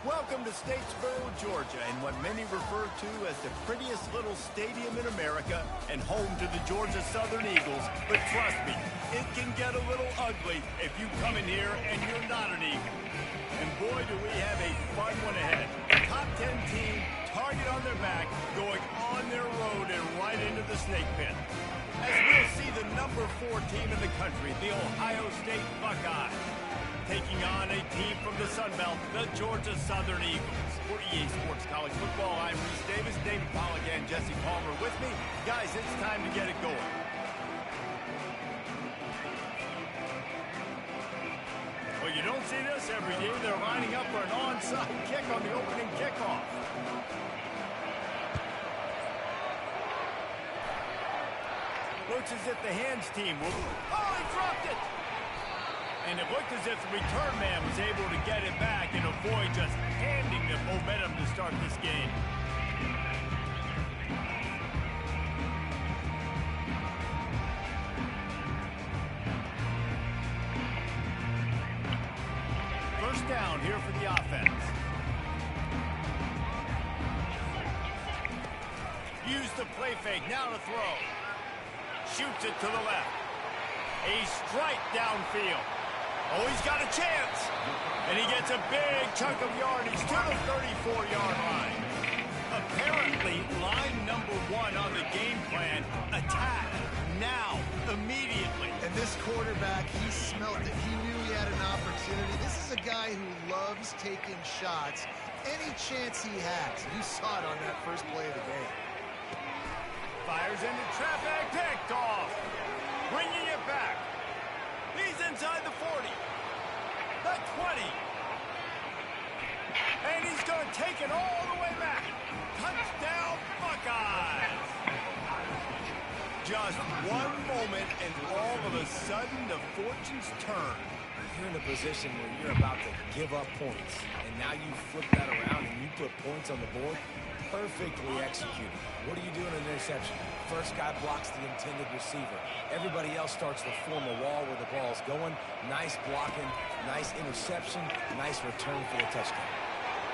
Welcome to Statesboro, Georgia, and what many refer to as the prettiest little stadium in America and home to the Georgia Southern Eagles. But trust me, it can get a little ugly if you come in here and you're not an Eagle. And boy, do we have a fun one ahead. A top 10 team, target on their back, going on their road and right into the snake pit. As we'll see the number 4 team in the country, the Ohio State Buckeyes, taking on a team from the Sun Belt, the Georgia Southern Eagles. For EA Sports College Football, I'm Reese Davis, David Pollack, and Jesse Palmer with me. Guys, it's time to get it going. Well, you don't see this every day. They're lining up for an onside kick on the opening kickoff. Looks as if the hands team will... Oh, he dropped it! And it looked as if the return man was able to get it back and avoid just handing the momentum to start this game. First down here for the offense. Use the play fake, now to throw. Shoots it to the left. A strike downfield. Oh, he's got a chance. And he gets a big chunk of yardage to the 34-yard line. Apparently, line number 1 on the game plan, attack now, immediately. And this quarterback, he smelt it. He knew he had an opportunity. This is a guy who loves taking shots any chance he has. You saw it on that first play of the game. Fires into traffic, picked off. Bringing it back. He's inside the 40. The 20. And he's going to take it all the way back. Touchdown, Buckeyes. Just one moment, and all of a sudden, the fortunes turn. You're in a position where you're about to give up points, and now you flip that around and you put points on the board. Perfectly executed. What do you do in an interception? First guy blocks the intended receiver. Everybody else starts to form a wall where the ball's going. Nice blocking, nice interception, nice return for the touchdown.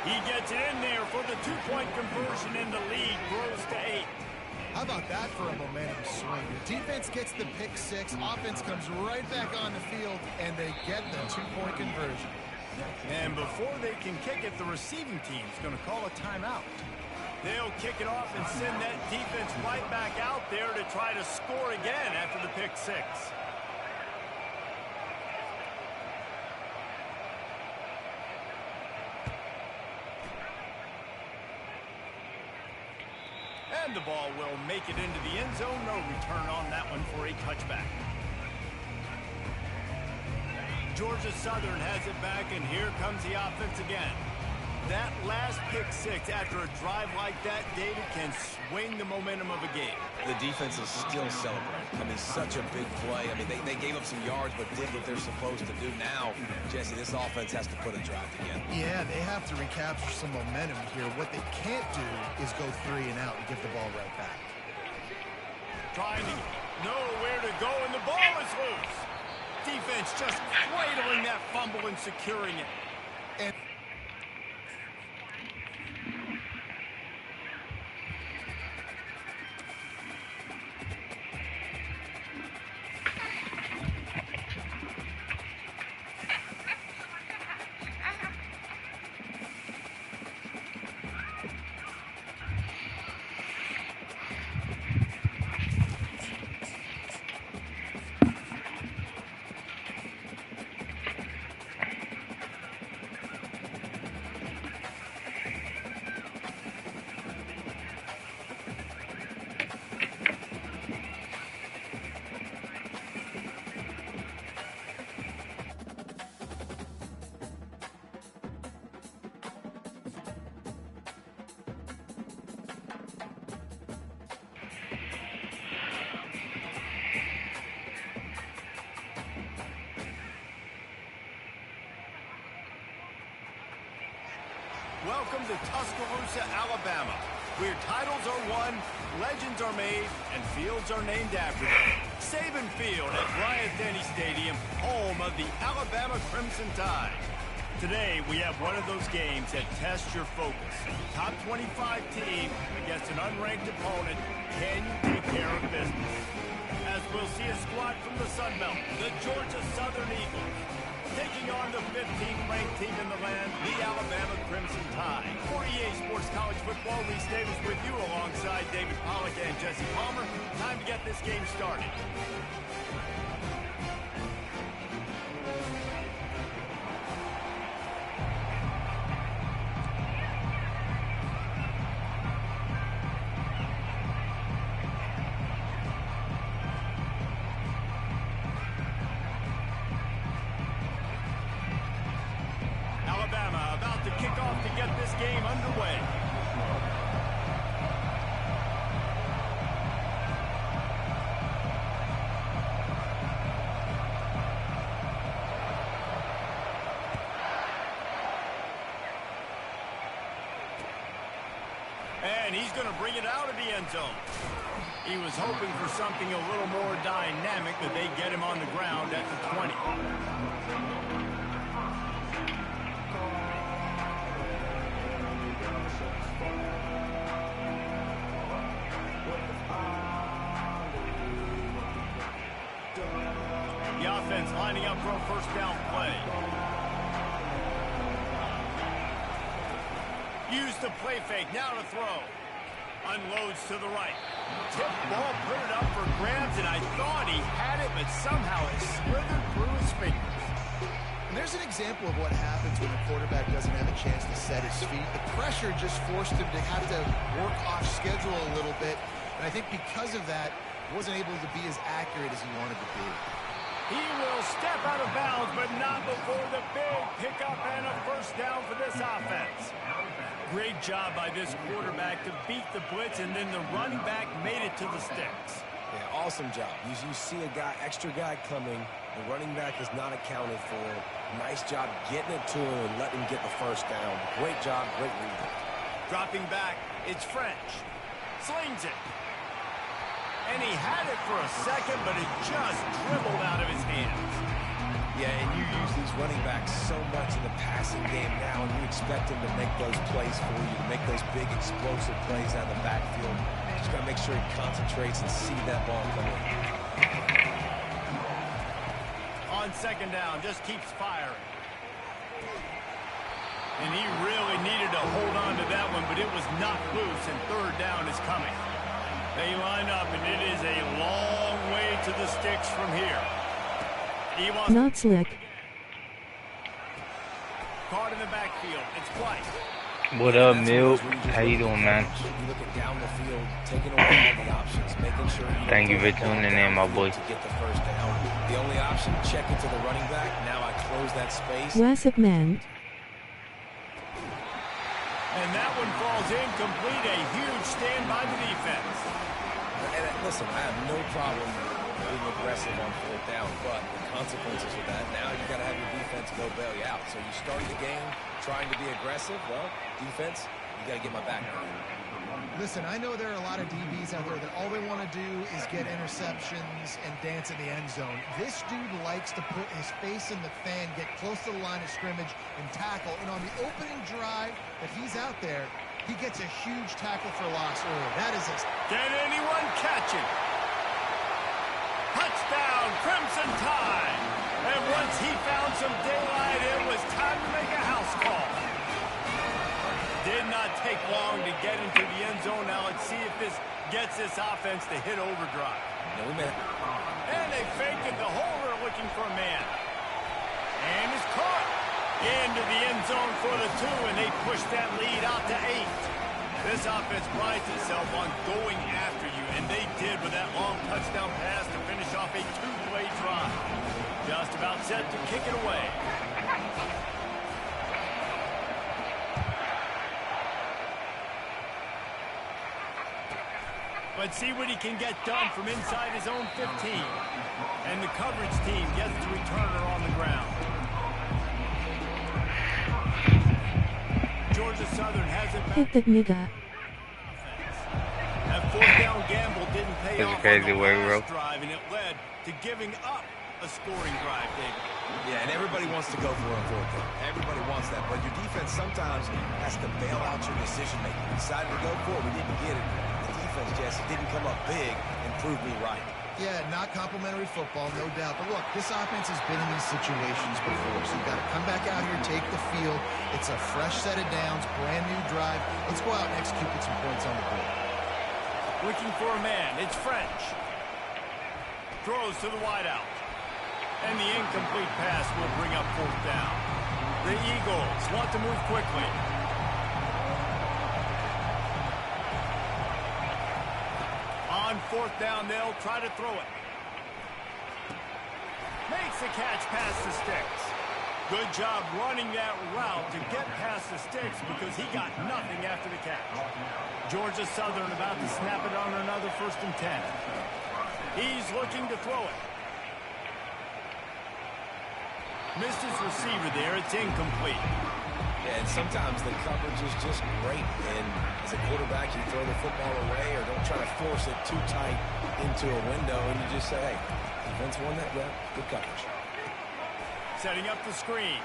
He gets it in there for the 2-point conversion, and the lead grows to 8. How about that for a momentum swing? The defense gets the pick 6, offense comes right back on the field, and they get the 2-point conversion. And before they can kick it, the receiving team's going to call a timeout. They'll kick it off and send that defense right back out there to try to score again after the pick 6. And the ball will make it into the end zone. No return on that one for a touchback. Georgia Southern has it back, and here comes the offense again. That last pick 6 after a drive like that, David, can swing the momentum of a game. The defense is still celebrating. I mean, such a big play. I mean, they gave up some yards but did what they're supposed to do. Now, Jesse, this offense has to put a drive together. Yeah, they have to recapture some momentum here. What they can't do is go 3 and out and give the ball right back. Trying to know where to go, and the ball is loose. Defense just cradling that fumble and securing it. And Welcome to Tuscaloosa, Alabama, where titles are won, legends are made, and fields are named after them. Saban Field at Bryant-Denny Stadium, home of the Alabama Crimson Tide. Today, we have one of those games that tests your focus. Top 25 team against an unranked opponent. Can you take care of business? As we'll see a squad from the Sun Belt, the Georgia Southern Eagles, taking on the 15th ranked team in the land, the Alabama Crimson Tide. For EA Sports College Football, Reese Davis with you alongside David Pollack and Jesse Palmer. Time to get this game started. Alabama about to kick off to get this game underway. And he's going to bring it out of the end zone. He was hoping for something a little more dynamic, but they get him on the ground at the 20. The offense lining up for a first down play. Use the play fake, now to throw. Unloads to the right. Tip ball, put it up for grabs, and I thought he had it, but somehow it slithered through his fingers. And there's an example of what happens when the quarterback doesn't have a chance to set his feet. The pressure just forced him to have to work off schedule a little bit, and I think because of that, he wasn't able to be as accurate as he wanted to be. He will step out of bounds, but not before the big pickup and a first down for this offense. Great job by this quarterback to beat the blitz, and then the running back made it to the sticks. Yeah, awesome job. You see a extra guy coming. The running back is not accounted for. Nice job getting it to him and letting him get the first down. Great job, great read. Dropping back, it's French. Slings it. And he had it for a second, but it just dribbled out of his hands. Yeah, and you use these running backs so much in the passing game now, and you expect them to make those plays for you, to make those big explosive plays out of the backfield. Just got to make sure he concentrates and see that ball coming. On second down, just keeps firing. And he really needed to hold on to that one, but it was not loose, and third down is coming. They line up, and it is a long way to the sticks from here. He wants not slick. Caught in the backfield. It's White. What up, Milk? How you doing, man? You looking down the field, taking away all the options, making sure Thank you for tuning in, my boy. To get the first down. The only option, check into the running back. Now I close that space. Classic man. And that one falls incomplete. A huge stand by the defense. And listen, I have no problem being aggressive on fourth down, but the consequences of that, now you got to have your defense go bail you out. So you start the game trying to be aggressive. Well, defense, you got to get my back now. Listen, I know there are a lot of DBs out there that all they want to do is get interceptions and dance in the end zone. This dude likes to put his face in the fan, get close to the line of scrimmage, and tackle. And on the opening drive that he's out there, he gets a huge tackle for loss early. That is Can anyone catch it? Touchdown, Crimson Tide. And once he found some daylight, it was time to make a house call. Did not take long to get into the end zone. Now let's see if this gets this offense to hit overdrive. No man. And they faked it. The holder looking for a man. And is caught. Into the end zone for the 2, and they push that lead out to 8. This offense prides itself on going after you, and they did with that long touchdown pass to finish off a 2-play drive. Just about set to kick it away. Let's see what he can get done from inside his own 15. And the coverage team gets the returner on the ground. Georgia Southern has it back. Hit that nigga. That fourth down gamble didn't pay That's off crazy on the way, last bro. drive, and it led to giving up a scoring drive, David. Yeah, and everybody wants to go for it on fourth down. Everybody wants that, but your defense sometimes has to bail out your decision-making. We decided to go for it. We didn't get it. The defense, Jesse, didn't come up big and prove me right. Yeah, not complimentary football, no doubt. But look, this offense has been in these situations before, so you've got to come back out here, take the field. It's a fresh set of downs, brand new drive. Let's go out and execute, get some points on the board. Looking for a man. It's French. Throws to the wideout. And the incomplete pass will bring up fourth down. The Eagles want to move quickly. On fourth down, they'll try to throw it. Makes a catch past the sticks. Good job running that route to get past the sticks because he got nothing after the catch. Georgia Southern about to snap it on another 1st and 10. He's looking to throw it. Missed his receiver there. It's incomplete. Yeah, and sometimes the coverage is just great. And as a quarterback, you throw the football away or don't try to force it too tight into a window, and you just say, hey, defense won that. Yeah, good coverage. Setting up the screen.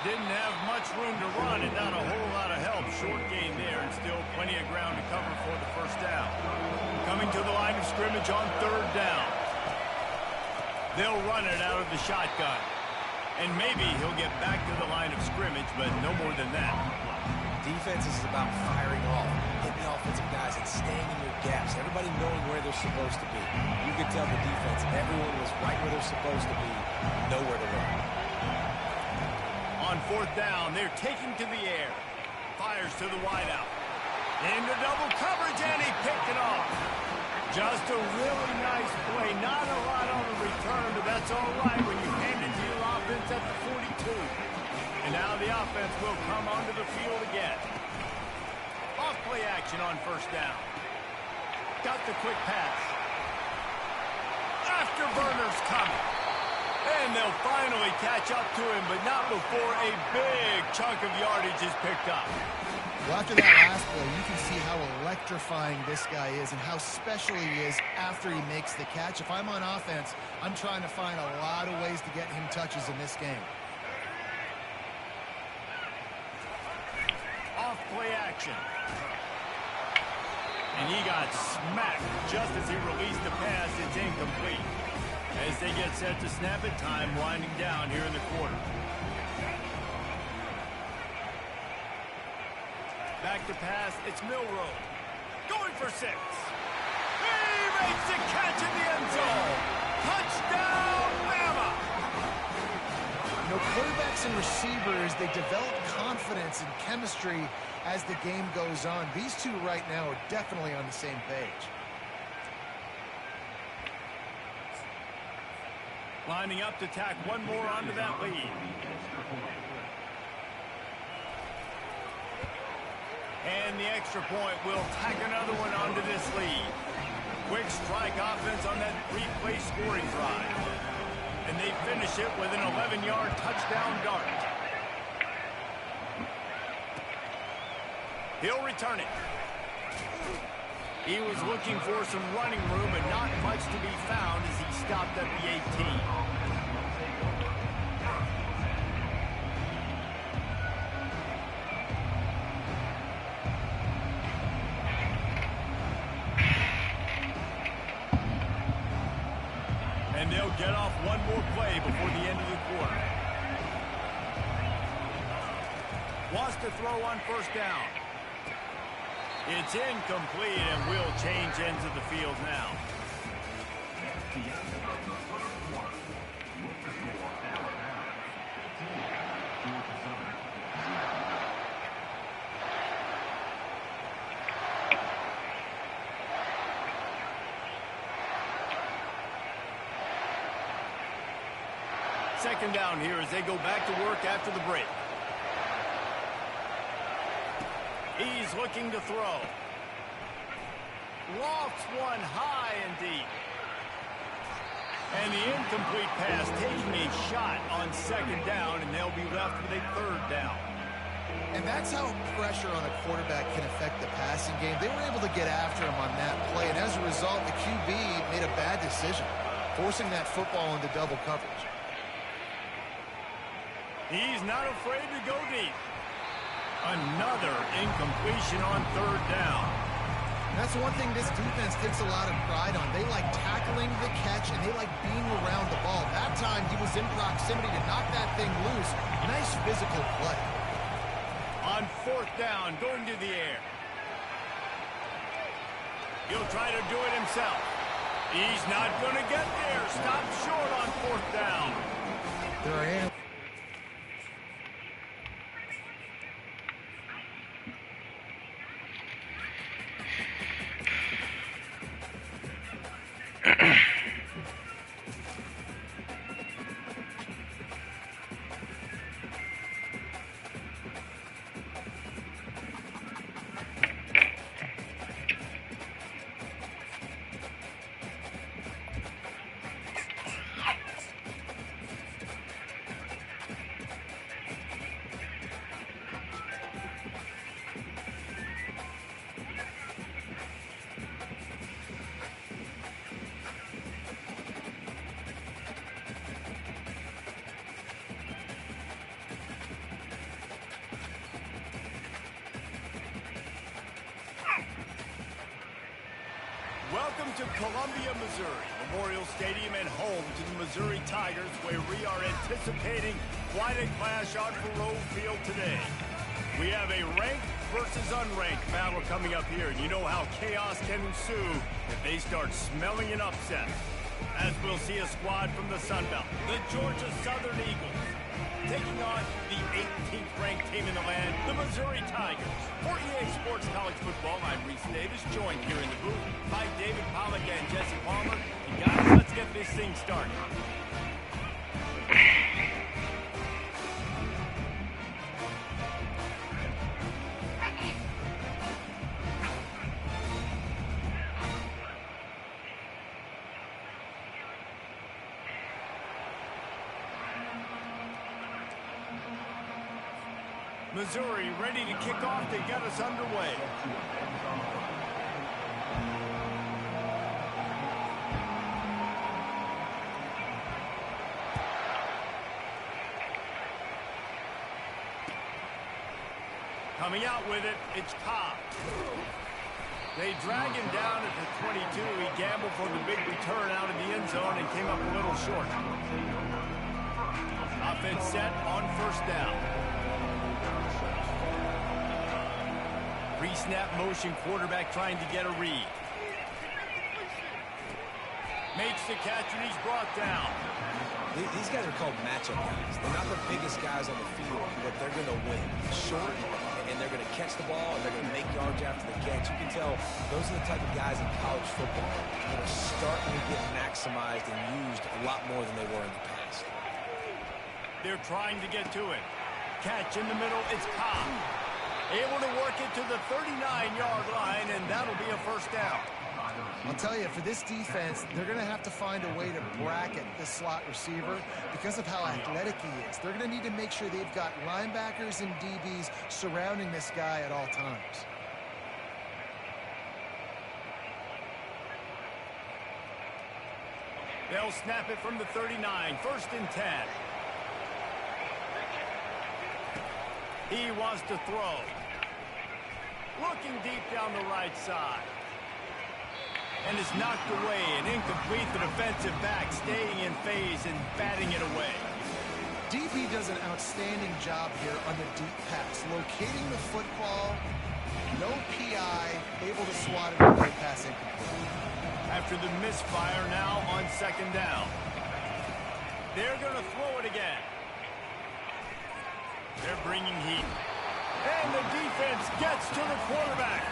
Didn't have much room to run and not a whole lot of help. Short game there and still plenty of ground to cover for the first down. Coming to the line of scrimmage on 3rd down. They'll run it out of the shotgun. And maybe he'll get back to the line of scrimmage, but no more than that. Defense is about firing off, hitting the offensive guys and staying in your gaps. Everybody knowing where they're supposed to be. You could tell the defense, everyone was right where they're supposed to be, nowhere to run. On 4th down, they're taking to the air. Fires to the wideout. Into double coverage, and he picked it off. Just a really nice play. Not a lot on the return, but that's all right when you hand it to your offense at the 42. And now the offense will come onto the field again. Off play action on 1st down. Got the quick pass. Afterburner's coming. And they'll finally catch up to him, but not before a big chunk of yardage is picked up. Well, after that last play, you can see how electrifying this guy is and how special he is after he makes the catch. If I'm on offense, I'm trying to find a lot of ways to get him touches in this game. Off play action. And he got smacked just as he released the pass. It's incomplete. As they get set to snap it, time winding down here in the quarter. Back to pass, it's Milroe. Going for 6. He makes the catch in the end zone. Touchdown, Bama! You know, quarterbacks and receivers, they develop confidence and chemistry as the game goes on. These two right now are definitely on the same page. Lining up to tack one more onto that lead. And the extra point will tack another one onto this lead. Quick strike offense on that 3-play scoring drive. And they finish it with an 11-yard touchdown dart. He'll return it. He was looking for some running room, but not much to be found as he stopped at the 18. And they'll get off one more play before the end of the quarter. Wants to throw on 1st down. It's incomplete, and we'll change ends of the field now. Second down here as they go back to work after the break. He's looking to throw. Lofts one high and deep. And the incomplete pass taking a shot on 2nd down, and they'll be left with a 3rd down. And that's how pressure on a quarterback can affect the passing game. They were able to get after him on that play, and as a result, the QB made a bad decision. forcing that football into double coverage. He's not afraid to go deep. Another incompletion on third down. That's one thing this defense takes a lot of pride on. They like tackling the catch, and they like being around the ball. That time, he was in proximity to knock that thing loose. Nice physical play. On fourth down, going to the air. He'll try to do it himself. He's not going to get there. Stop short on fourth down. There are Welcome to Columbia, Missouri, Memorial Stadium and home to the Missouri Tigers, where we are anticipating quite a clash on Faroe Field today. We have a ranked versus unranked battle coming up here, and you know how chaos can ensue if they start smelling an upset. As we'll see a squad from the Sun Belt, the Georgia Southern Eagles, taking on the 18th ranked team in the land, the Missouri Tigers. For EA Sports College Football, I'm Reese Davis, joined here in the booth by David Pollack and Jesse Palmer. And guys, let's get this thing started. Missouri ready to kick off to get us underway. Coming out with it, it's Cobb. They drag him down at the 22. He gambled for the big return out of the end zone and came up a little short. Offense set on first down. Pre-snap motion, quarterback trying to get a read. Makes the catch and he's brought down. These guys are called matchup guys. They're not the biggest guys on the field, but they're going to win. Short, and they're going to catch the ball, and they're going to make yards after the catch. You can tell those are the type of guys in college football that are starting to get maximized and used a lot more than they were in the past. They're trying to get to it. Catch in the middle, it's Cobb. Able to work it to the 39-yard line, and that'll be a first down. I'll tell you, for this defense, they're going to have to find a way to bracket this slot receiver because of how athletic he is. They're going to need to make sure they've got linebackers and DBs surrounding this guy at all times. They'll snap it from the 39, first and 10. He wants to throw. Looking deep down the right side. And is knocked away and incomplete. The defensive back staying in phase and batting it away. DB does an outstanding job here on the deep pass. Locating the football, no PI, able to swat it away, pass incomplete. After the misfire now on second down. They're going to throw it again. They're bringing heat. And the defense gets to the quarterback.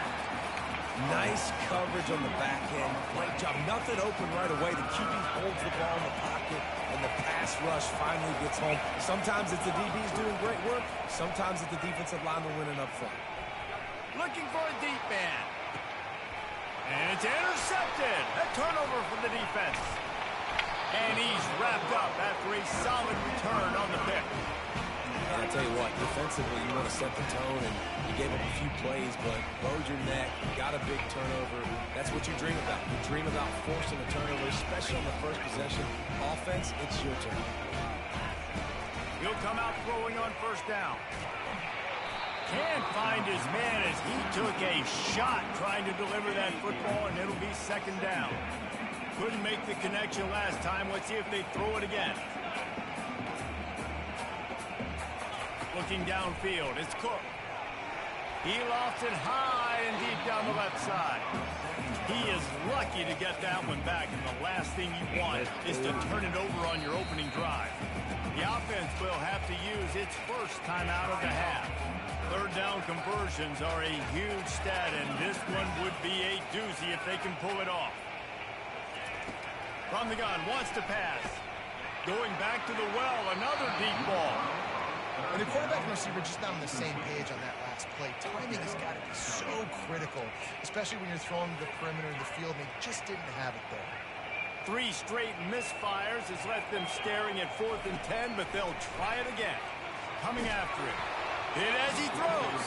Nice coverage on the back end. Great job. Nothing open right away. The QB holds the ball in the pocket, and the pass rush finally gets home. Sometimes it's the DBs doing great work. Sometimes it's the defensive lineman winning up front. Looking for a deep man. And it's intercepted. A turnover for the defense. And he's wrapped up after a solid return on the pick. And I tell you what, defensively, you want to set the tone, and you gave up a few plays, but bowed your neck, got a big turnover. That's what you dream about. You dream about forcing a turnover, especially on the first possession. Offense, it's your turn. He'll come out throwing on first down. Can't find his man as he took a shot trying to deliver that football, and it'll be second down. Couldn't make the connection last time. Let's see if they throw it again. Looking downfield, it's Cook. He lofts it high and deep down the left side. He is lucky to get that one back, and the last thing you want is to turn it over on your opening drive. The offense will have to use its first timeout of the half. Third down conversions are a huge stat, and this one would be a doozy if they can pull it off. From the gun, wants to pass. Going back to the well, another deep ball. When the quarterback and receiver just not on the same page on that last play, timing has got to be so critical, especially when you're throwing to the perimeter of the field, and they just didn't have it there. 3 straight misfires has left them staring at 4th and 10, but they'll try it again. Coming after it. Hit as he throws.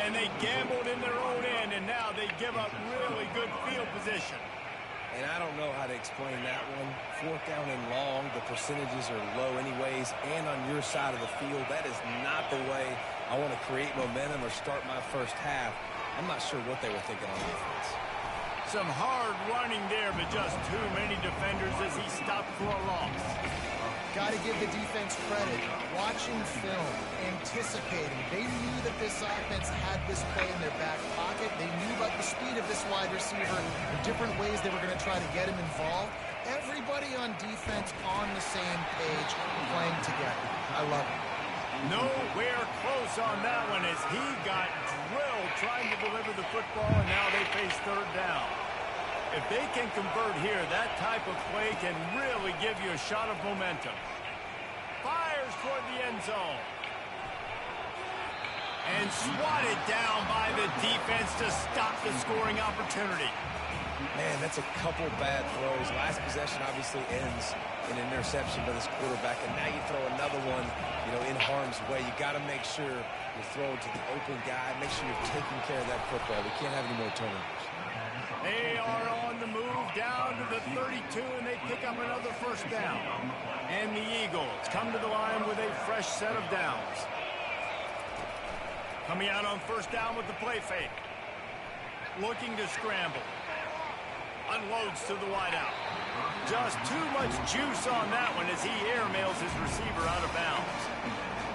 And they gambled in their own end, and now they give up really good field position. And I don't know how to explain that one. 4th down and long, the percentages are low anyways, and on your side of the field, that is not the way I want to create momentum or start my first half. I'm not sure what they were thinking on offense. Some hard running there, but just too many defenders as he stopped for a loss. Got to give the defense credit. Watching film, anticipating. They knew that this offense had this play in their back pocket. They knew about the speed of this wide receiver, the different ways they were going to try to get him involved. Everybody on defense on the same page, playing together. I love it. Nowhere close on that one as he got drilled trying to deliver the football, and now they face third down. If they can convert here, that type of play can really give you a shot of momentum. Fires toward the end zone. And swatted down by the defense to stop the scoring opportunity. Man, that's a couple bad throws. Last possession obviously ends in an interception by this quarterback, and now you throw another one, in harm's way. You got to make sure you're throwing to the open guy. Make sure you're taking care of that football. We can't have any more turnovers. They are on the move down to the 32, and they pick up another first down. And the Eagles come to the line with a fresh set of downs. Coming out on first down with the play fake. Looking to scramble. Unloads to the wideout. Just too much juice on that one as he airmails his receiver out of bounds.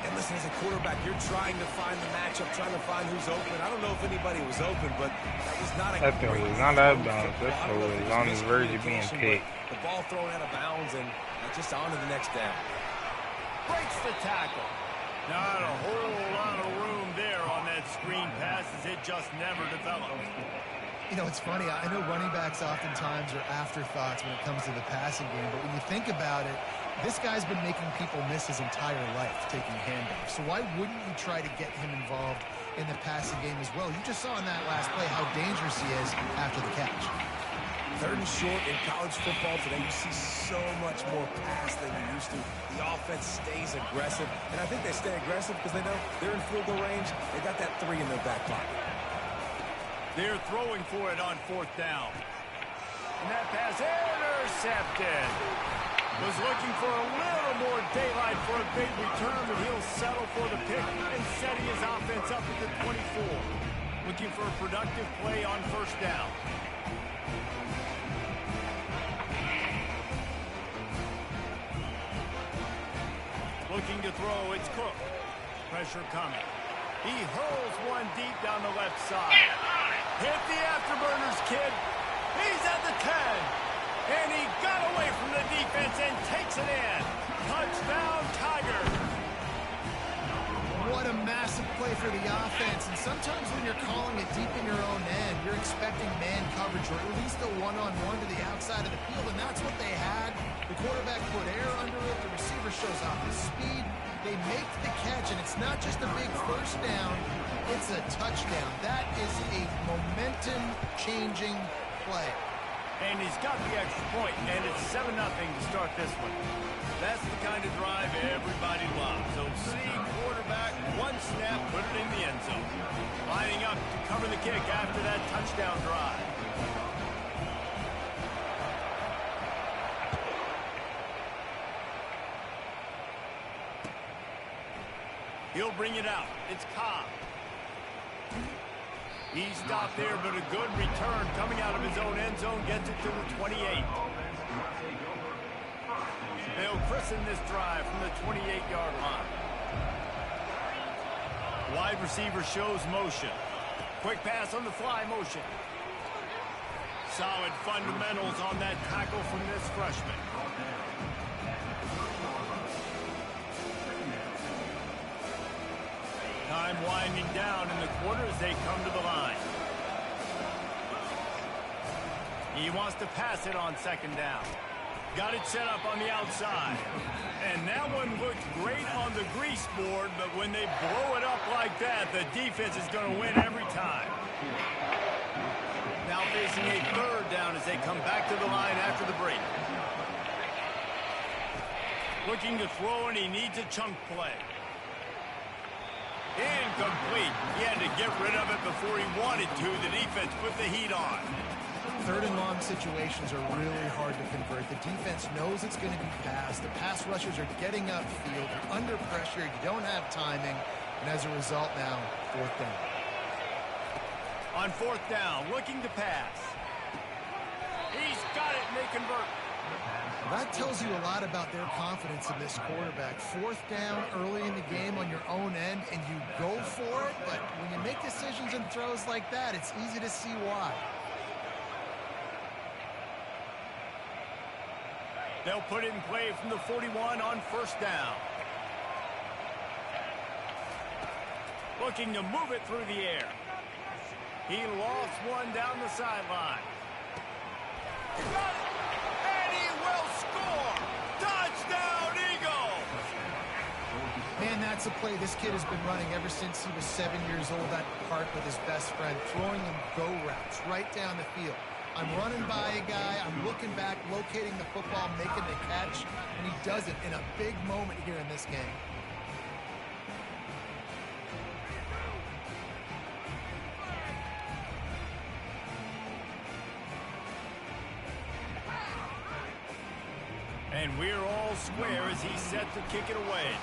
And listen, as a quarterback, you're trying to find the matchup, trying to find who's open. I don't know if anybody was open, but that was not a That thing was not out of bounds. That thing was on the verge of being picked. The ball thrown out of bounds and just on to the next down. Breaks the tackle. Not a whole lot of room there on that screen pass as it just never developed. It's funny. I know running backs oftentimes are afterthoughts when it comes to the passing game, but when you think about it, this guy's been making people miss his entire life taking handoffs. So why wouldn't you try to get him involved in the passing game as well? You just saw in that last play how dangerous he is after the catch. 3rd and short in college football today, you see so much more pass than you used to. The offense stays aggressive, and I think they stay aggressive because they know they're in field goal range. They got that 3 in their back pocket. They're throwing for it on 4th down. And that pass intercepted. Was looking for a little more daylight for a big return, but he'll settle for the pick and setting his offense up at the 24. Looking for a productive play on first down. Looking to throw, it's Cook. Pressure coming. He hurls one deep down the left side. Hit the afterburners, kid. He's at the 10. And he got away from the defense and takes it in. Touchdown, Tigers. What a massive play for the offense. And sometimes when you're calling it deep in your own end, you're expecting man coverage or at least a one-on-one to the outside of the field, and that's what they had. The quarterback put air under it. The receiver shows off his speed. They make the catch, and it's not just a big first down. It's a touchdown. That is a momentum-changing play. And he's got the extra point, and it's 7-0 to start this one. That's the kind of drive everybody loves. So see, quarterback, one snap, put it in the end zone. Lining up to cover the kick after that touchdown drive. He'll bring it out. It's Cobb. He stopped there, but a good return coming out of his own end zone gets it to the 28. They'll christen this drive from the 28-yard line. Wide receiver shows motion. Quick pass on the fly motion. Solid fundamentals on that tackle from this freshman. Time winding down in the quarter as they come to the line. He wants to pass it on second down. Got it set up on the outside. And that one looked great on the grease board, but when they blow it up like that, the defense is going to win every time. Now facing a third down as they come back to the line after the break. Looking to throw, and he needs a chunk play. Incomplete. He had to get rid of it before he wanted to. The defense put the heat on. Third and long situations are really hard to convert. The defense knows it's going to be passed. The pass rushers are getting upfield. You're under pressure. You don't have timing. And as a result now, fourth down. On fourth down, looking to pass. He's got it, and they convert. Well, that tells you a lot about their confidence in this quarterback. Fourth down early in the game on your own end, and you go for it. But when you make decisions and throws like that, it's easy to see why. They'll put it in play from the 41 on first down. Looking to move it through the air. He lost one down the sideline. Got it! And he will score! Touchdown, Eagles! Man, that's a play this kid has been running ever since he was 7 years old at the park with his best friend, throwing him go routes right down the field. I'm running by a guy, I'm looking back, locating the football, making the catch, and he does it in a big moment here in this game. And we're all square as he's set to kick it away.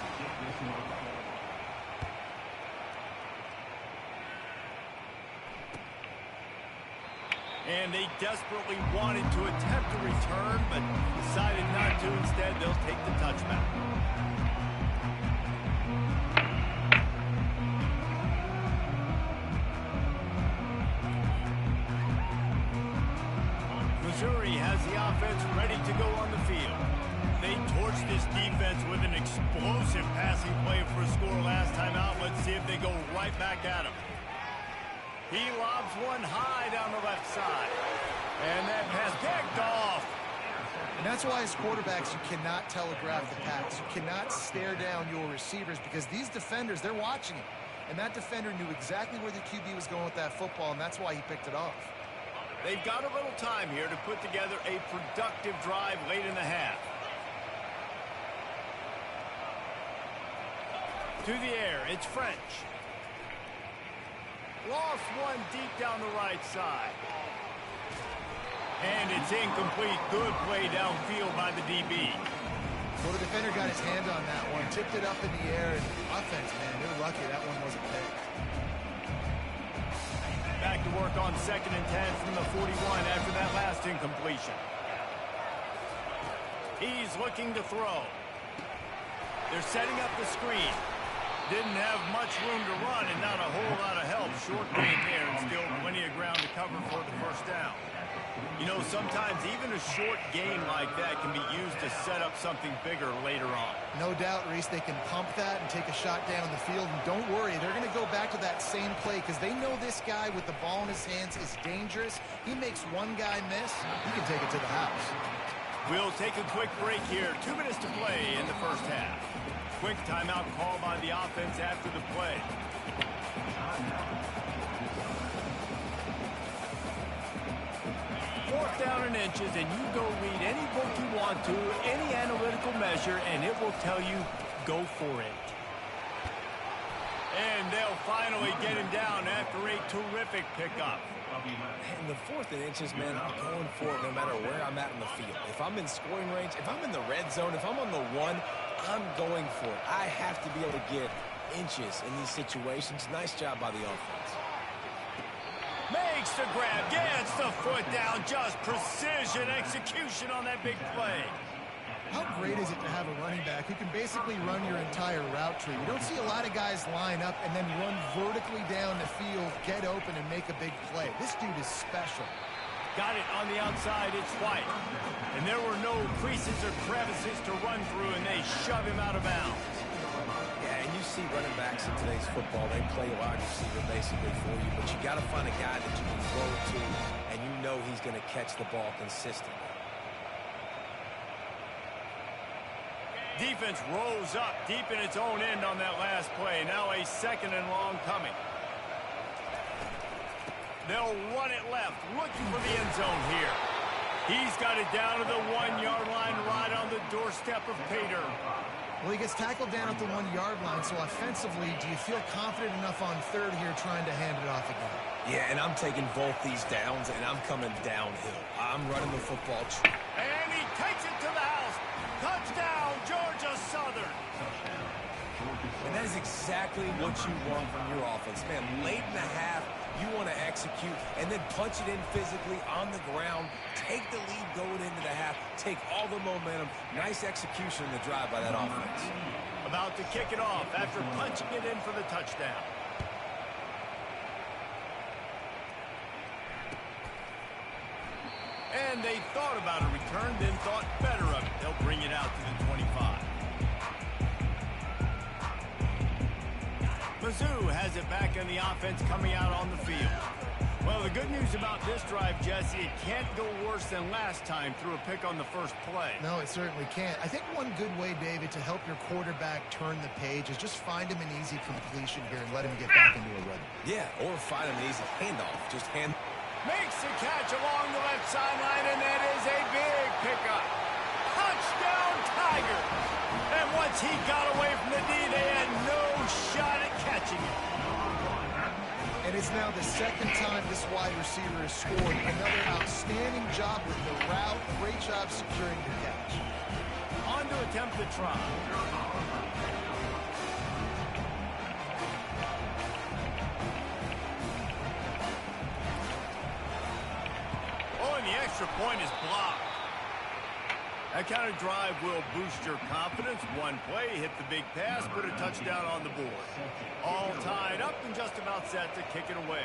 And they desperately wanted to attempt a return, but decided not to. Instead, they'll take the touchback. Missouri has the offense ready to go on the field. They torched this defense with an explosive passing play for a score last time out. Let's see if they go right back at him. He lobs one high down the left side. And that pass picked off. And that's why as quarterbacks, you cannot telegraph the pass. You cannot stare down your receivers because these defenders, they're watching it. And that defender knew exactly where the QB was going with that football, and that's why he picked it off. They've got a little time here to put together a productive drive late in the half. To the air, it's French. Lost one deep down the right side. And it's incomplete. Good play downfield by the DB. Well, the defender got his hand on that one, tipped it up in the air, and offense, man, they're lucky that one wasn't picked. Back to work on 2nd and 10 from the 41 after that last incompletion. He's looking to throw. They're setting up the screen. Didn't have much room to run and not a whole lot of help. Short gain there and still plenty of ground to cover for the first down. You know, sometimes even a short gain like that can be used to set up something bigger later on. No doubt, Reese, they can pump that and take a shot down the field. And don't worry, they're going to go back to that same play because they know this guy with the ball in his hands is dangerous. He makes one guy miss, he can take it to the house. We'll take a quick break here. 2 minutes to play in the first half. Quick timeout call by the offense after the play. Fourth down in inches, and you go read any book you want to, any analytical measure, and it will tell you, go for it. And they'll finally get him down after a terrific pickup. In the 4th and inches, man, I'm going for it no matter where I'm at in the field. If I'm in scoring range, if I'm in the red zone, if I'm on the 1, I'm going for it. I have to be able to get inches in these situations. Nice job by the offense. Makes the grab, gets the foot down, just precision execution on that big play. How great is it to have a running back who can basically run your entire route tree? You don't see a lot of guys line up and then run vertically down the field, get open, and make a big play. This dude is special. Got it on the outside, it's White. And there were no creases or crevices to run through, and they shove him out of bounds. Yeah, and you see running backs in today's football, they play wide receiver basically for you, but you got to find a guy that you can throw it to, and you know he's going to catch the ball consistently. Defense rolls up deep in its own end on that last play. Now a 2nd and long coming. They'll run it left, looking for the end zone here. He's got it down to the 1-yard line, right on the doorstep of Pater. Well, he gets tackled down at the 1-yard line, so offensively, do you feel confident enough on 3rd here trying to hand it off again? Yeah, and I'm taking both these downs, and I'm coming downhill. I'm running the football. And he takes it to the house. Touchdown, Georgia Southern. And that is exactly what you want from your offense. Man, late in the half, you want to execute and then punch it in physically on the ground. Take the lead going into the half. Take all the momentum. Nice execution in the drive by that offense. About to kick it off after punching it in for the touchdown. And they thought about a return, then thought better of it. They'll bring it out to the 25. Mizzou has it back in the offense coming out on the field. Well, the good news about this drive, Jesse, it can't go worse than last time through a pick on the first play. No, it certainly can't. I think one good way, David, to help your quarterback turn the page is just find him an easy completion here and let him get back into a rhythm. Yeah, or find him an easy handoff. Just hand. Makes the catch along the left sideline, and that is a big pickup. Touchdown, Tigers! And once he got away from the D, they had no shot at catching it. And it's now the 2nd time this wide receiver has scored. Another outstanding job with the route. Great job securing the catch. On to attempt the try. Oh, and the extra point is blocked. That kind of drive will boost your confidence. One play, hit the big pass, put a touchdown on the board. All tied up and just about set to kick it away.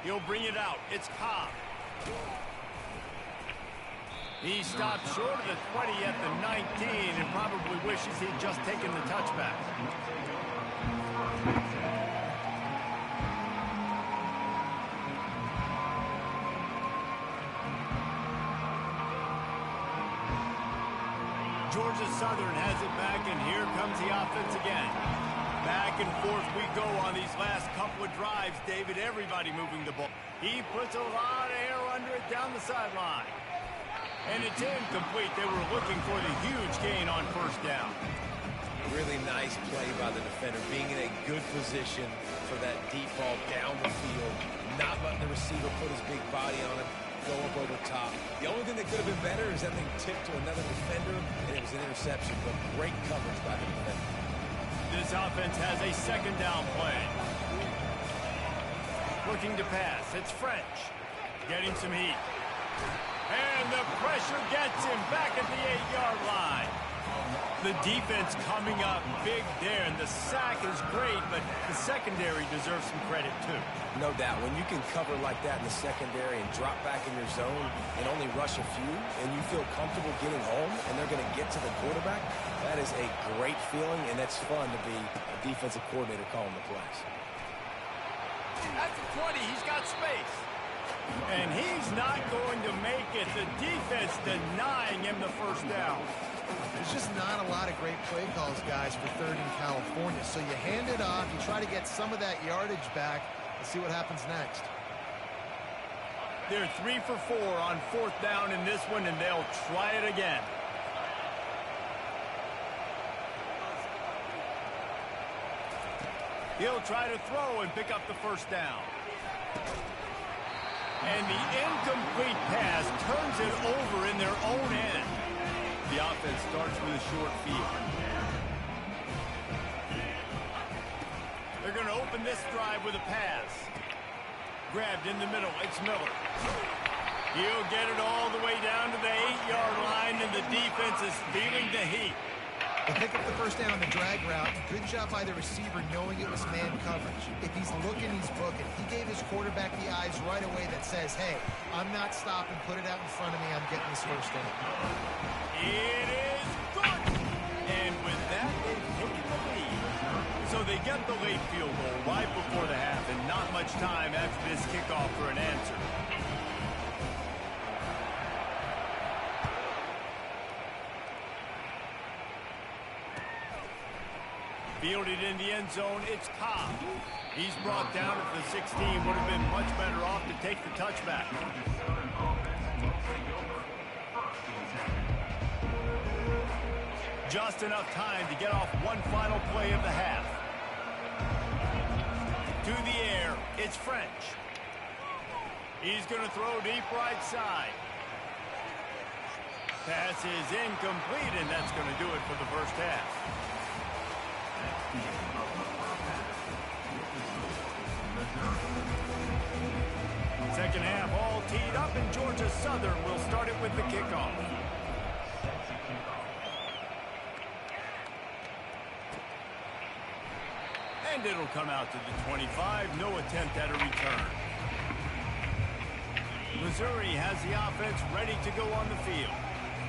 He'll bring it out. It's Cobb. He stopped short of the 20 at the 19 and probably wishes he'd just taken the touchback. Georgia Southern has it back, and here comes the offense again. Back and forth we go on these last couple of drives, David. Everybody moving the ball. He puts a lot of air under it down the sideline. And it's incomplete. They were looking for the huge gain on first down. Really nice play by the defender, being in a good position for that deep ball down the field, not letting the receiver put his big body on it, go up over top. The only thing that could have been better is that thing tipped to another defender, and it was an interception, but great coverage by the defender. This offense has a 2nd down play. Looking to pass. It's French. Getting some heat. And the pressure gets him back at the 8-yard line. The defense coming up big there, and the sack is great, but the secondary deserves some credit too. No doubt. When you can cover like that in the secondary and drop back in your zone and only rush a few, and you feel comfortable getting home and they're going to get to the quarterback, that is a great feeling, and that's fun to be a defensive coordinator calling the plays. At the 20, he's got space. And he's not going to make it. The defense denying him the first down. There's just not a lot of great play calls, guys, for third in California. So you hand it off, you try to get some of that yardage back. Let's see what happens next. They're 3 for 4 on 4th down in this one, and they'll try it again. He'll try to throw and pick up the first down. And the incomplete pass turns it over in their own end. The offense starts with a short field. They're going to open this drive with a pass. Grabbed in the middle, it's Miller. He'll get it all the way down to the 8-yard line, and the defense is feeling the heat. They pick up the first down on the drag route. Good job by the receiver knowing it was man coverage. If he's looking, he's booking. He gave his quarterback the eyes right away that says, hey, I'm not stopping. Put it out in front of me. I'm getting this first down. It is good. And with that, they've taken the lead. So they get the late field goal right before the half, and not much time after this kickoff for an answer. Fielded in the end zone, it's Cobb. He's brought down at the 16. Would have been much better off to take the touchback. Just enough time to get off one final play of the half. To the air, it's French. He's going to throw deep right side. Pass is incomplete, and that's going to do it for the first half. Second half all teed up, and Georgia Southern will start it with the kickoff. And it'll come out to the 25. No attempt at a return. Missouri has the offense ready to go on the field.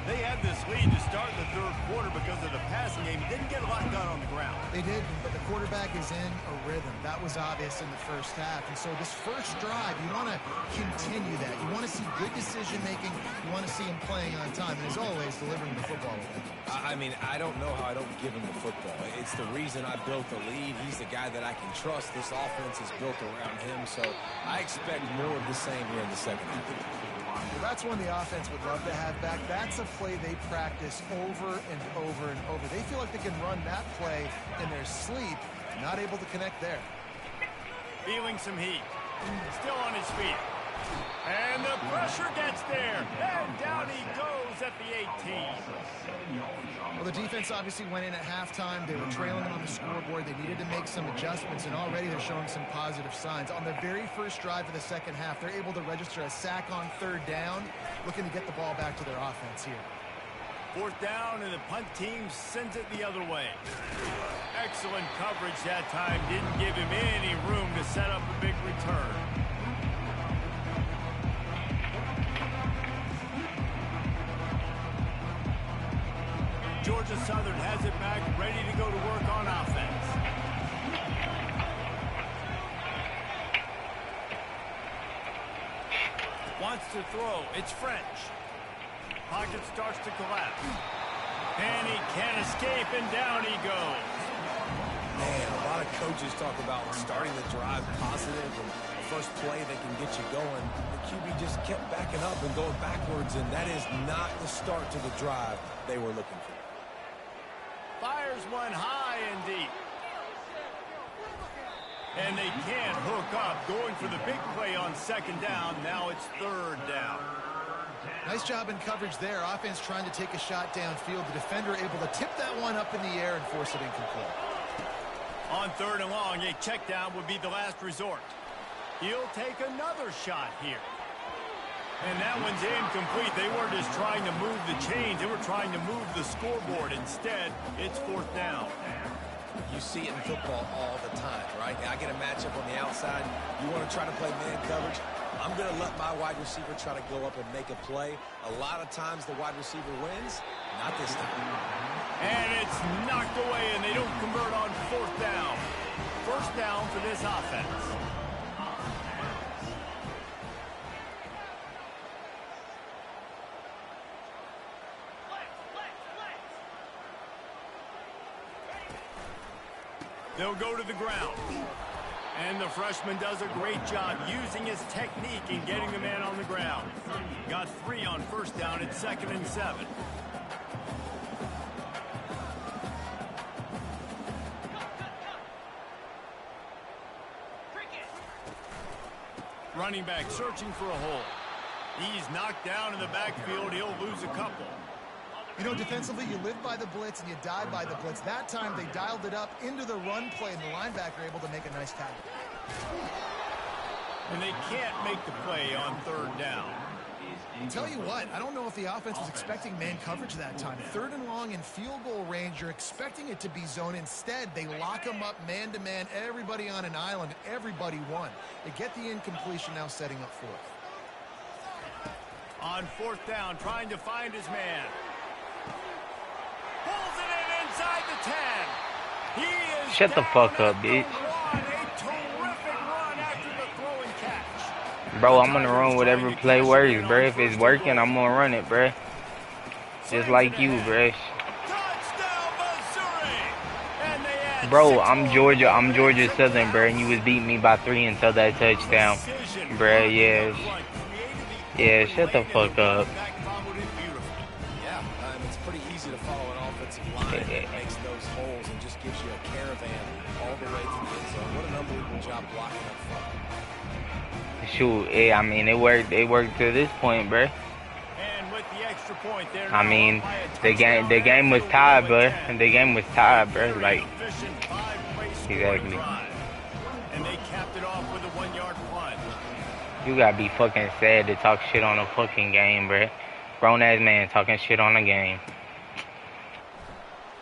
They had this lead to start the third quarter because of the passing game. Didn't get a lot done on the ground. They did, but the quarterback is in a rhythm. That was obvious in the first half. And so this first drive, you want to continue that. You want to see good decision-making. You want to see him playing on time. And as always, delivering the football away. I mean, I don't know how I don't give him the football. It's the reason I built the lead. He's the guy that I can trust. This offense is built around him. So I expect more of the same here in the second half. Well, that's one the offense would love to have back. That's a play they practice over and over and over. They feel like they can run that play in their sleep. Not able to connect there. Feeling some heat. Still on his feet. And the pressure gets there. And down he goes at the 18. Well, the defense obviously went in at halftime. They were trailing on the scoreboard. They needed to make some adjustments, and already they're showing some positive signs. On the very first drive of the second half, they're able to register a sack on third down, looking to get the ball back to their offense here. Fourth down, and the punt team sends it the other way. Excellent coverage that time. Didn't give him any room to set up a big return. Georgia Southern has it back, ready to go to work on offense. Wants to throw. It's French. Pocket starts to collapse. And he can't escape, and down he goes. Man, a lot of coaches talk about starting the drive positive and first play that can get you going. The QB just kept backing up and going backwards, and that is not the start to the drive they were looking for. Fires one high and deep. And they can't hook up, going for the big play on second down. Now it's third down. Nice job in coverage there. Offense trying to take a shot downfield. The defender able to tip that one up in the air and force it incomplete. On third and long, a check down would be the last resort. He'll take another shot here. And that one's incomplete. They weren't just trying to move the chains. They were trying to move the scoreboard. Instead, it's fourth down. You see it in football all the time, right? I get a matchup on the outside. You want to try to play man coverage? I'm going to let my wide receiver try to go up and make a play. A lot of times the wide receiver wins. Not this time. And it's knocked away, and they don't convert on fourth down. First down for this offense. They'll go to the ground. And the freshman does a great job using his technique and getting the man on the ground. Got 3 on first down at 2nd and 7. Running back searching for a hole. He's knocked down in the backfield. He'll lose a couple. You know, defensively, you live by the blitz and you die by the blitz. That time, they dialed it up into the run play, and the linebacker able to make a nice tackle. And they can't make the play on 3rd down. Tell you what, I don't know if the offense was expecting man coverage that time. 3rd and long in field goal range, you're expecting it to be zone. Instead, they lock them up man-to-man, everybody on an island, everybody won. They get the incompletion, now setting up 4th. On 4th down, trying to find his man. Pulls it in inside the 10. He is Shut the fuck up, bitch. Bro, I'm gonna run whatever play works, bro. If it's working, I'm gonna run it, bro. Just like you, bro. Bro, I'm Georgia Southern, bro, and you was beating me by 3 until that touchdown, bro. Yeah, yeah. Shut the fuck up. Yeah, it's pretty easy to follow an offensive line that makes those holes and just gives you a caravan all the way to the end zone. What an unbelievable job blocking up front. Shoot, yeah, I mean, it worked to this point, bro. And with the extra point there, I mean, the game was tied, bro. The game was tied, bro. Like, exactly. And they capped it off with a 1-yard punt. You gotta be fucking sad to talk shit on a fucking game, bro. Grown ass man talking shit on a game.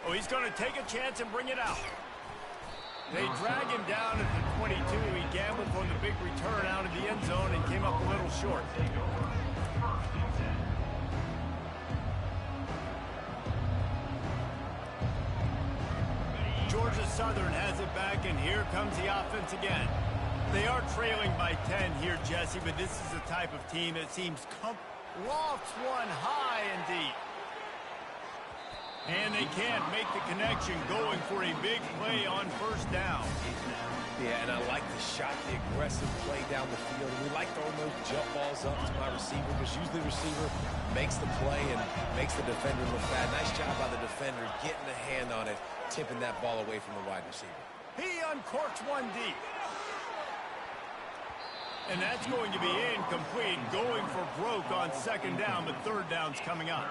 Oh, he's gonna take a chance and bring it out. They drag him down at the 22. He gambled for the big return out of the end zone and came up a little short. Georgia Southern has it back, and here comes the offense again. They are trailing by 10 here, Jesse, but this is the type of team that seems lofts one high and deep. And they can't make the connection, going for a big play on 1st down. Yeah, and I like the shot, the aggressive play down the field. We like throwing those jump balls up to my receiver, because usually the receiver makes the play and makes the defender look bad. Nice job by the defender getting a hand on it, tipping that ball away from the wide receiver. He uncorks one deep. And that's going to be incomplete, going for broke on 2nd down, but 3rd down's coming up.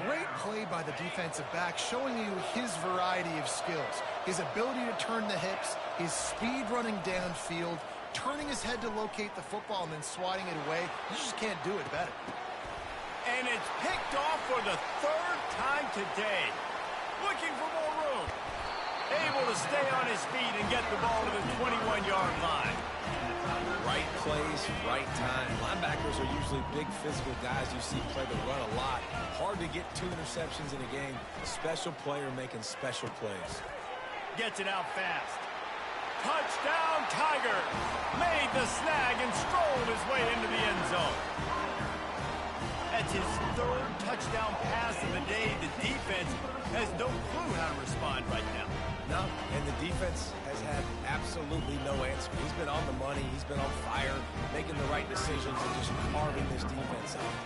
Great play by the defensive back, showing you his variety of skills. His ability to turn the hips, his speed running downfield, turning his head to locate the football and then swatting it away. You just can't do it better. And it's picked off for the 3rd time today. Looking for more room. Able to stay on his feet and get the ball to the 21-yard line. Right plays, right time. Linebackers are usually big physical guys you see play the run a lot. Hard to get 2 interceptions in a game. Special player making special plays. Gets it out fast. Touchdown, Tiger. Made the snag and strolled his way into the end zone. That's his 3rd touchdown pass of the day. The defense has no clue how to respond right now. No, and the defense has had absolutely no answer. He's been on the money. He's been on fire, making the right decisions and just carving this defense out.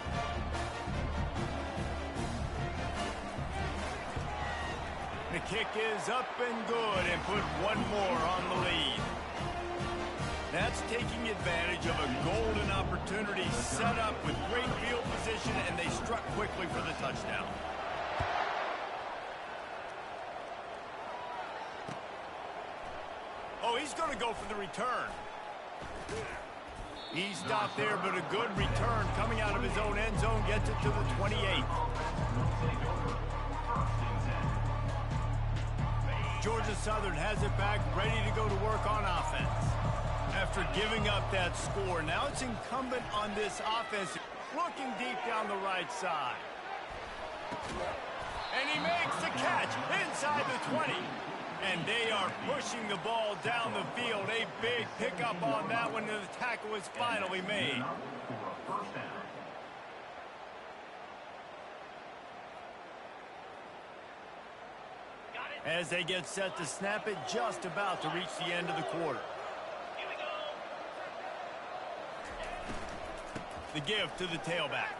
The kick is up and good, and put one more on the lead. That's taking advantage of a golden opportunity set up with great field position, and they struck quickly for the touchdown. Oh, he's going to go for the return. He stopped there, but a good return coming out of his own end zone gets it to the 28. Georgia Southern has it back, ready to go to work on offense. After giving up that score, now it's incumbent on this offense, looking deep down the right side. And he makes the catch inside the 20. And they are pushing the ball down the field. A big pickup on that one, and the tackle is finally made. As they get set to snap it, just about to reach the end of the quarter. The give to the tailback.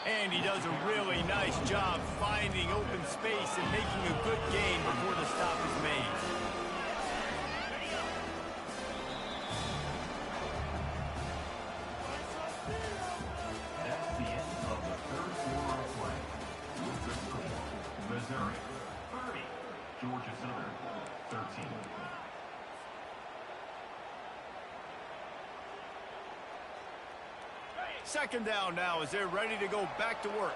And he does a really nice job finding open space and making a good gain before the stop is made. That's the end of the third quarter of play. With the score, Missouri 30, Georgia Southern 13. Second down now as they're ready to go back to work.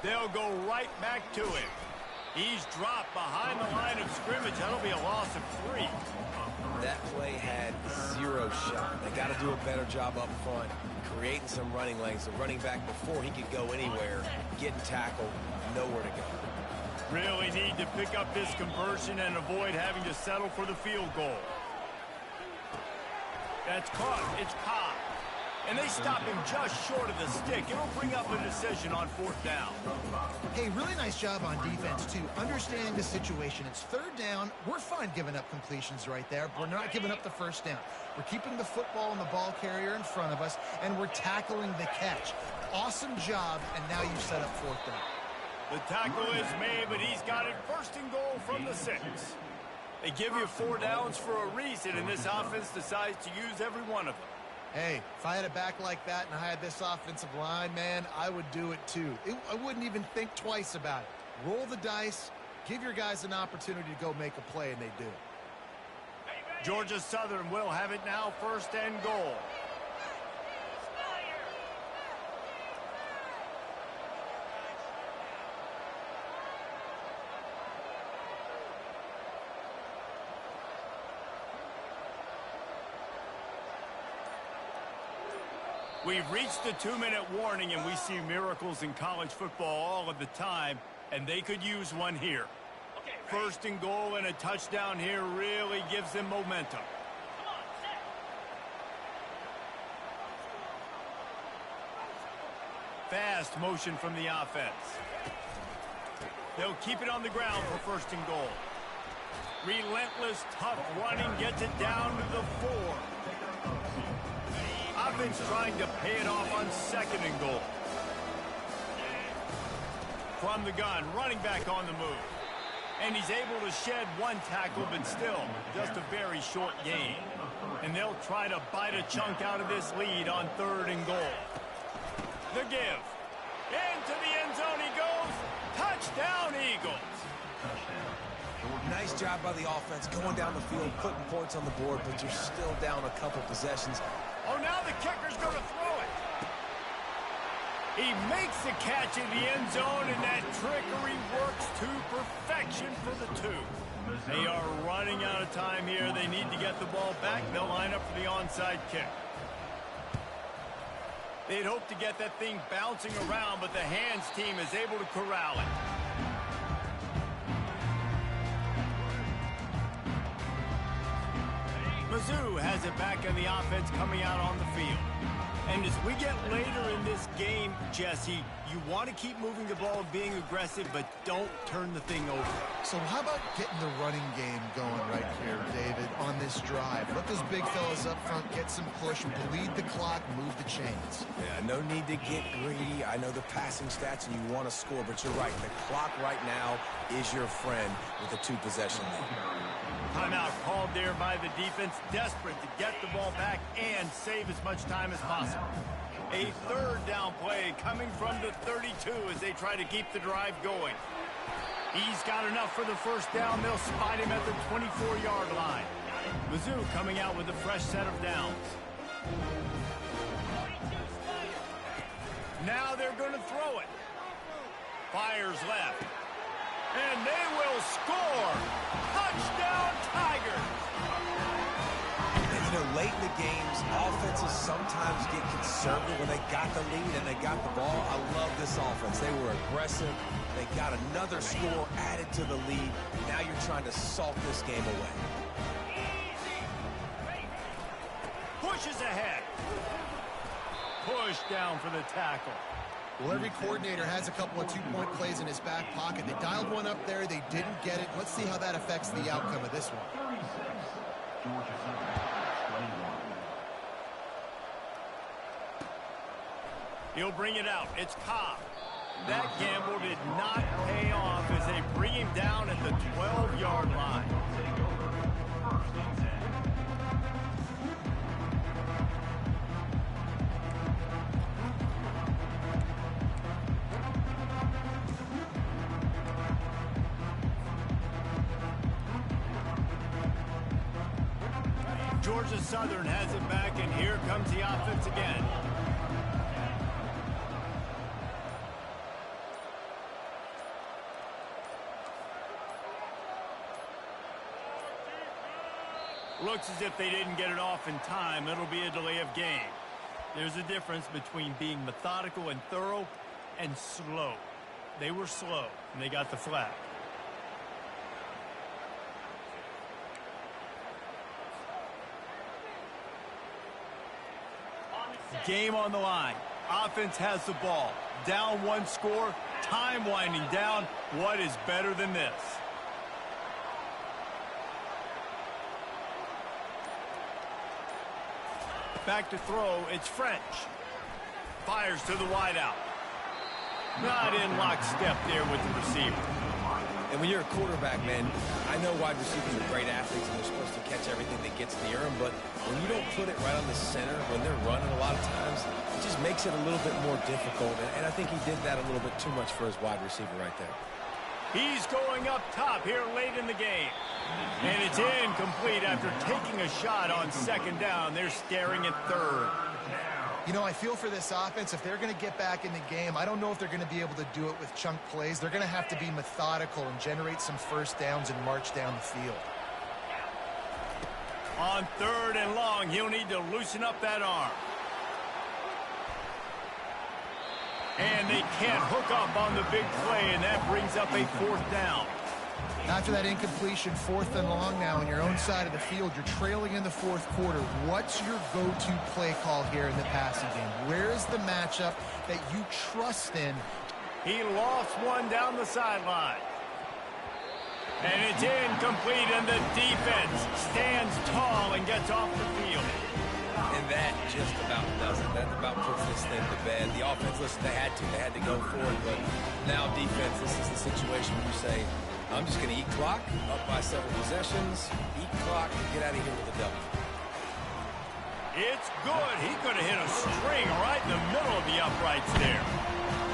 They'll go right back to him. He's dropped behind the line of scrimmage. That'll be a loss of 3. That play had 0 shot. They got to do a better job up front, creating some running lanes. The running back, before he could go anywhere, getting tackled, nowhere to go. Really need to pick up this conversion and avoid having to settle for the field goal. That's caught. It's Cobb. And they stop him just short of the stick. It'll bring up a decision on 4th down. Hey, really nice job on defense, too. Understanding the situation. It's 3rd down. We're fine giving up completions right there. We're not giving up the 1st down. We're keeping the football and the ball carrier in front of us, and we're tackling the catch. Awesome job, and now you've set up 4th down. The tackle is made, but he's got it 1st and goal from the 6. They give you 4 downs for a reason, and this offense decides to use every one of them. Hey, if I had a back like that and I had this offensive line, man, I would do it too. I wouldn't even think twice about it. Roll the dice, give your guys an opportunity to go make a play, and they do. Georgia Southern will have it now, 1st and goal. We've reached the 2-minute warning, and we see miracles in college football all of the time, and they could use one here. 1st and goal and a touchdown here really gives them momentum. Fast motion from the offense. They'll keep it on the ground for 1st and goal. Relentless, tough running gets it down to the 4. Offense trying to pay it off on 2nd and goal. From the gun, running back on the move. And he's able to shed 1 tackle, but still just a very short gain. And they'll try to bite a chunk out of this lead on 3rd and goal. The give. Into the end zone he goes. Touchdown, Eagles. Nice job by the offense going down the field, putting points on the board, but you're still down a couple possessions. Oh, now the kicker's going to throw it. He makes the catch in the end zone, and that trickery works to perfection for the 2. They are running out of time here. They need to get the ball back. They'll line up for the onside kick. They'd hope to get that thing bouncing around, but the hands team is able to corral it. Mizzou has it back in the offense coming out on the field. And as we get later in this game, Jesse, you want to keep moving the ball, being aggressive, but don't turn the thing over. So how about getting the running game going right here, David, on this drive? Let those big fellas up front get some push, bleed the clock, move the chains. Yeah, no need to get greedy. I know the passing stats and you want to score, but you're right. The clock right now is your friend with a 2-possession lead. Timeout called there by the defense, desperate to get the ball back and save as much time as possible. A 3rd down play coming from the 32 as they try to keep the drive going. He's got enough for the 1st down. They'll spot him at the 24-yard line. Mizzou coming out with a fresh set of downs. Now they're going to throw it. Fires left. And they will score. Touchdown, Tigers. And, you know, late in the games, offenses sometimes get conservative when they got the lead and they got the ball. I love this offense. They were aggressive. They got another score added to the lead. Now you're trying to salt this game away. Pushes ahead. push down for the tackle. Well, every coordinator has a couple of two-point plays in his back pocket. They dialed one up there. They didn't get it. Let's see how that affects the outcome of this one. 36, Georgia Southern, 21. He'll bring it out. It's Cobb. That gamble did not pay off as they bring him down at the 12-yard line. Georgia Southern has it back, and here comes the offense again. Looks as if they didn't get it off in time. It'll be a delay of game. There's a difference between being methodical and thorough and slow. They were slow, and they got the flag. Game on the line. Offense has the ball. Down one score. Time winding down. What is better than this? Back to throw, it's French. Fires to the wideout. Not in lockstep there with the receiver. And when you're a quarterback, man, I know wide receivers are great athletes and they're supposed to catch everything that gets near them, but when you don't put it right on the center, when they're running a lot of times, it just makes it a little bit more difficult. And I think he did that a little bit too much for his wide receiver right there. He's going up top here late in the game. And it's incomplete after taking a shot on second down. They're staring at third. You know, I feel for this offense, if they're going to get back in the game, I don't know if they're going to be able to do it with chunk plays. They're going to have to be methodical and generate some first downs and march down the field. On third and long, he'll need to loosen up that arm. And they can't hook up on the big play, and that brings up a fourth down. After that incompletion, fourth and long now on your own side of the field, you're trailing in the fourth quarter. What's your go-to play call here in the passing game? Where is the matchup that you trust in? He lost one down the sideline. And it's incomplete, and the defense stands tall and gets off the field. And that just about does it. That about puts this thing to bed. The offense, listen, they had to go for it, but now defense, this is the situation where you say, I'm just going to eat clock, up by several possessions, eat clock, and get out of here with a W. It's good. He could have hit a string right in the middle of the uprights there.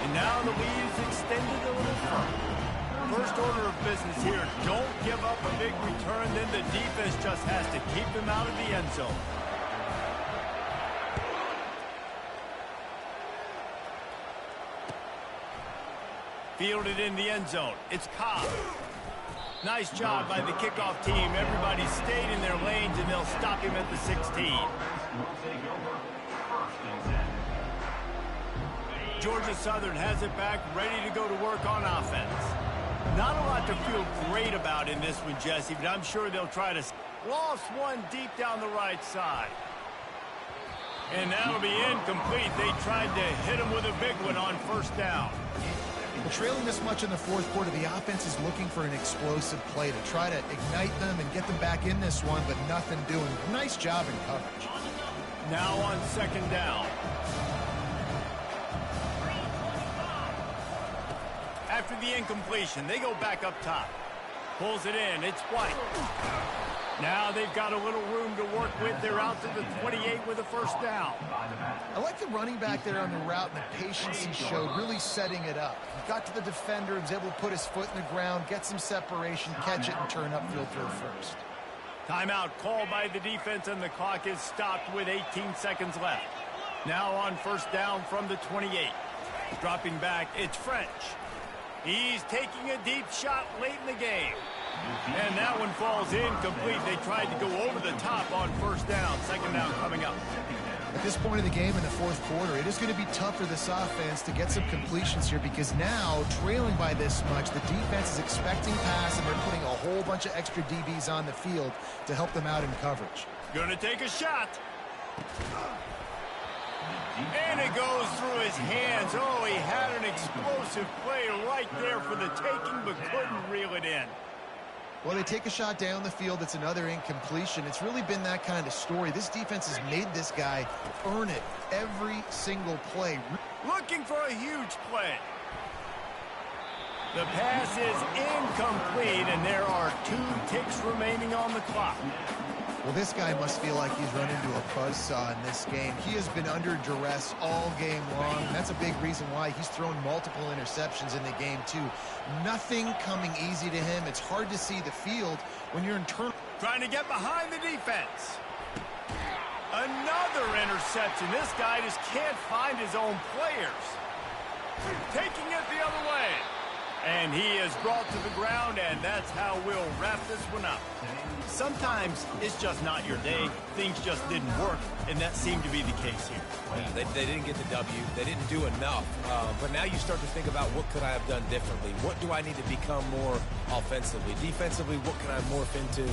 And now the lead is extended a little further. First order of business here, don't give up a big return, then the defense just has to keep them out of the end zone. Fielded in the end zone. It's Cobb. Nice job by the kickoff team. Everybody stayed in their lanes, and they'll stop him at the 16. Georgia Southern has it back, ready to go to work on offense. Not a lot to feel great about in this one, Jesse, but I'm sure they'll try to... Lost one deep down the right side. And that'll be incomplete. They tried to hit him with a big one on first down. Well, trailing this much in the fourth quarter, the offense is looking for an explosive play to try to ignite them and get them back in this one, but nothing doing. Nice job in coverage. Now on second down. After the incompletion, they go back up top. Pulls it in. It's White. Now they've got a little room to work with. They're out to the 28 with a first down. I like the running back there on the route and the patience he showed, really setting it up. He got to the defender, was able to put his foot in the ground, get some separation, catch it, and turn upfield for a first. Timeout called by the defense, and the clock is stopped with 18 seconds left. Now on first down from the 28. Dropping back, it's French. He's taking a deep shot late in the game. And that one falls incomplete. They tried to go over the top on first down. Second down coming up. At this point of the game in the fourth quarter, it is going to be tough for this offense to get some completions here because now, trailing by this much, the defense is expecting pass, and they're putting a whole bunch of extra DBs on the field to help them out in coverage. Gonna take a shot. And it goes through his hands. Oh, he had an explosive play right there for the taking, but couldn't reel it in. Well, they take a shot down the field. It's another incompletion. It's really been that kind of story. This defense has made this guy earn it every single play. Looking for a huge play. The pass is incomplete, and there are 2 ticks remaining on the clock. Well, this guy must feel like he's run into a buzzsaw in this game. He has been under duress all game long. That's a big reason why he's thrown multiple interceptions in the game, too. Nothing coming easy to him. It's hard to see the field when you're in turn. Trying to get behind the defense. Another interception. This guy just can't find his own players. Taking it the other way. And he is brought to the ground, and that's how we'll wrap this one up. Sometimes it's just not your day. Things just didn't work, and that seemed to be the case here. Yeah, they didn't get the W. They didn't do enough. But now you start to think about what could I have done differently? What do I need to become more offensively? Defensively, what can I morph into?